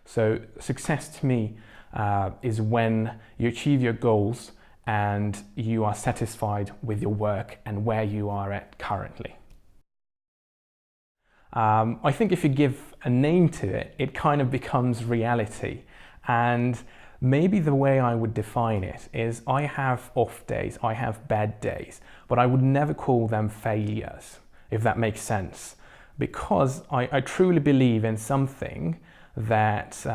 So success to me is when you achieve your goals and you are satisfied with your work and where you are at currently. I think if you give a name to it, it kind of becomes reality. And maybe the way I would define it is I have off days, I have bad days, but I would never call them failures, if that makes sense. Because I truly believe in something that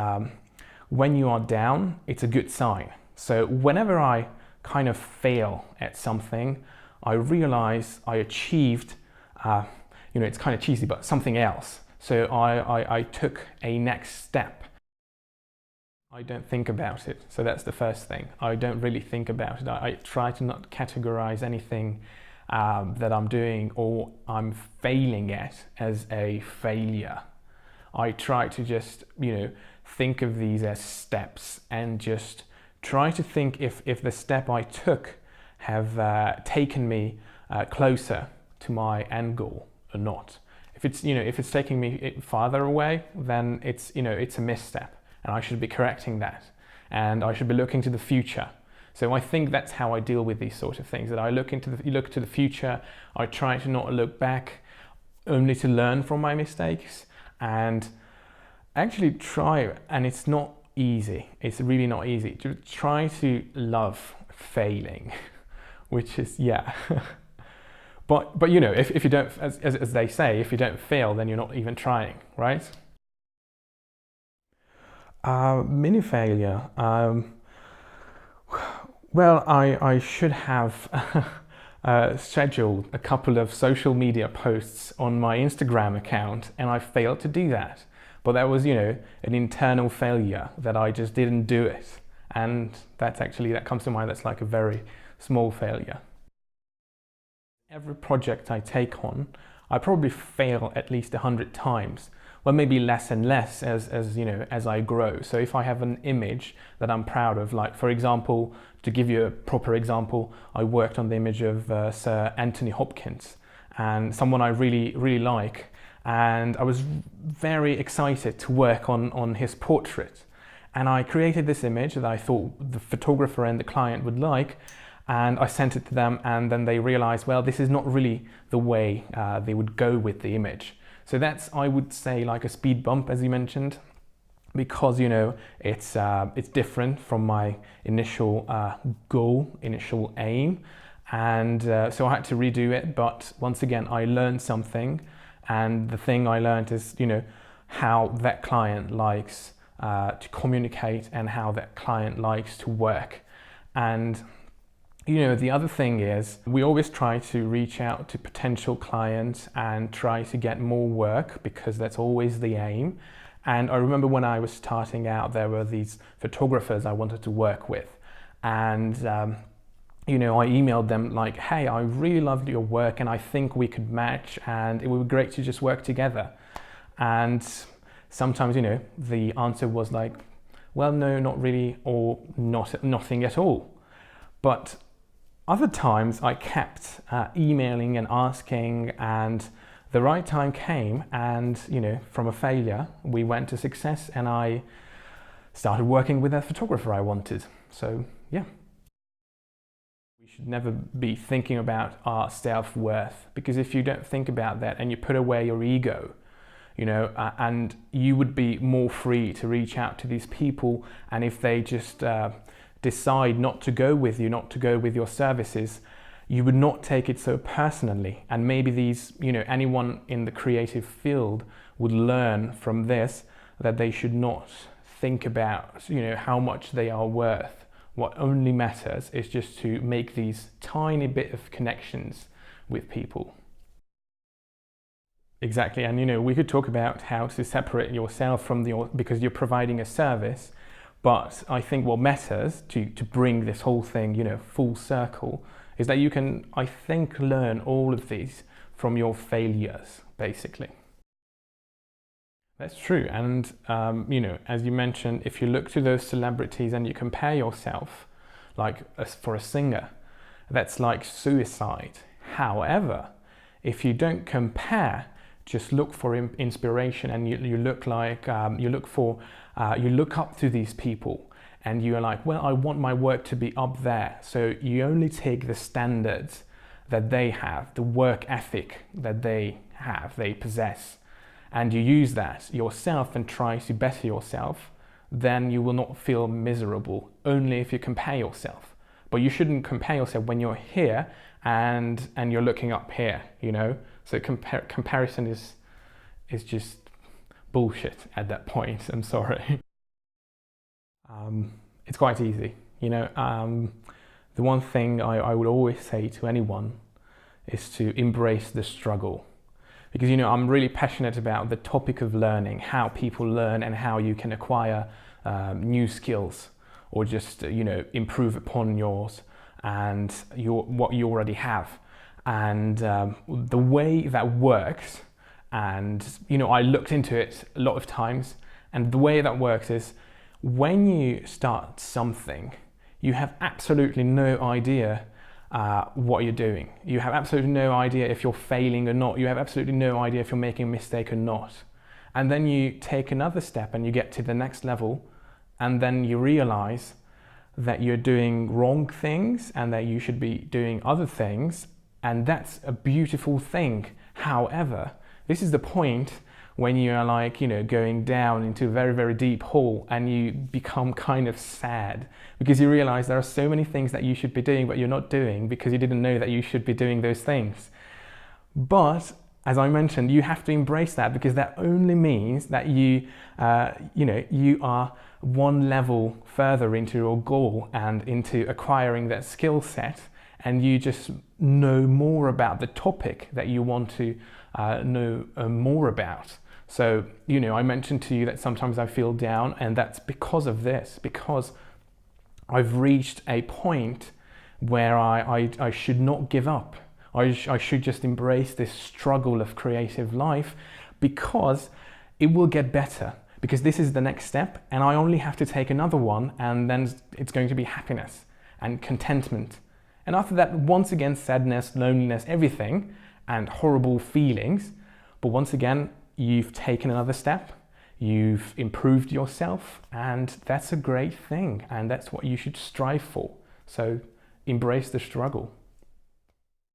when you are down, it's a good sign. So whenever I kind of fail at something, I realize I achieved, it's kind of cheesy, but something else. So I took a next step. I don't think about it. So that's the first thing. I don't really think about it. I try to not categorize anything that I'm doing or I'm failing at as a failure. I try to just, think of these as steps and just try to think if the step I took have taken me closer to my end goal or not. If it's taking me farther away, then it's a misstep, and I should be correcting that, and I should be looking to the future. So I think that's how I deal with these sort of things. That I look to the future. I try to not look back, only to learn from my mistakes, and actually try. And it's not easy. It's really not easy to try to love failing, which is But if you don't, as they say, if you don't fail, then you're not even trying, right? Mini failure. Well, I should have scheduled a couple of social media posts on my Instagram account, and I failed to do that. But that was, an internal failure that I just didn't do it. And that comes to mind. That's like a very small failure. Every project I take on, I probably fail at least 100 times. Well, maybe less and less as I grow. So if I have an image that I'm proud of, like for example, to give you a proper example, I worked on the image of Sir Anthony Hopkins, and someone I really, really like. And I was very excited to work on his portrait. And I created this image that I thought the photographer and the client would like. And I sent it to them, and then they realized, well, this is not really the way they would go with the image. So that's, I would say, like a speed bump, as you mentioned, because, it's different from my initial goal, initial aim. And so I had to redo it. But once again, I learned something. And the thing I learned is, how that client likes to communicate and how that client likes to work. And the other thing is we always try to reach out to potential clients and try to get more work, because that's always the aim. And I remember when I was starting out, there were these photographers I wanted to work with. And, I emailed them like, hey, I really loved your work and I think we could match and it would be great to just work together. And sometimes, the answer was like, well, no, not really, or nothing at all. But other times I kept emailing and asking, and the right time came, and from a failure we went to success, and I started working with a photographer I wanted. So yeah, we should never be thinking about our self-worth, because if you don't think about that and you put away your ego, and you would be more free to reach out to these people, and if they just decide not to go with you, not to go with your services, you would not take it so personally. And maybe these, anyone in the creative field would learn from this that they should not think about, how much they are worth. What only matters is just to make these tiny bit of connections with people. Exactly, and we could talk about how to separate yourself from because you're providing a service. But I think what matters to bring this whole thing, full circle, is that you can, I think, learn all of these from your failures, basically. That's true. And, as you mentioned, if you look to those celebrities and you compare yourself, like for a singer, that's like suicide. However, if you don't compare just look for inspiration, and you look up to these people, and you're like, well, I want my work to be up there. So you only take the standards that they have, the work ethic that they possess, and you use that yourself and try to better yourself. Then you will not feel miserable, only if you compare yourself. But you shouldn't compare yourself when you're here and you're looking up here, you know? So comparison is just bullshit at that point. I'm sorry. It's quite easy, you know. The one thing I would always say to anyone is to embrace the struggle. Because, you know, I'm really passionate about the topic of learning, how people learn and how you can acquire new skills, or just, you know, improve upon yours and what you already have. And the way that works, and, you know, I looked into it a lot of times, and the way that works is when you start something, you have absolutely no idea what you're doing. You have absolutely no idea if you're failing or not. You have absolutely no idea if you're making a mistake or not. And then you take another step and you get to the next level, and then you realize that you're doing wrong things and that you should be doing other things, and that's a beautiful thing. However, this is the point when you are, like, you know, going down into a very, very deep hole, and you become kind of sad because you realize there are so many things that you should be doing but you're not doing because you didn't know that you should be doing those things. But as I mentioned, you have to embrace that, because that only means that you are one level further into your goal and into acquiring that skill set, and you just know more about the topic that you want to know more about. So, you know, I mentioned to you that sometimes I feel down, and that's because of this, because I've reached a point where I should not give up. I should just embrace this struggle of creative life, because it will get better, because this is the next step, and I only have to take another one, and then it's going to be happiness and contentment. And after that, once again, sadness, loneliness, everything, and horrible feelings. But once again, you've taken another step, you've improved yourself, and that's a great thing, and that's what you should strive for. So embrace the struggle.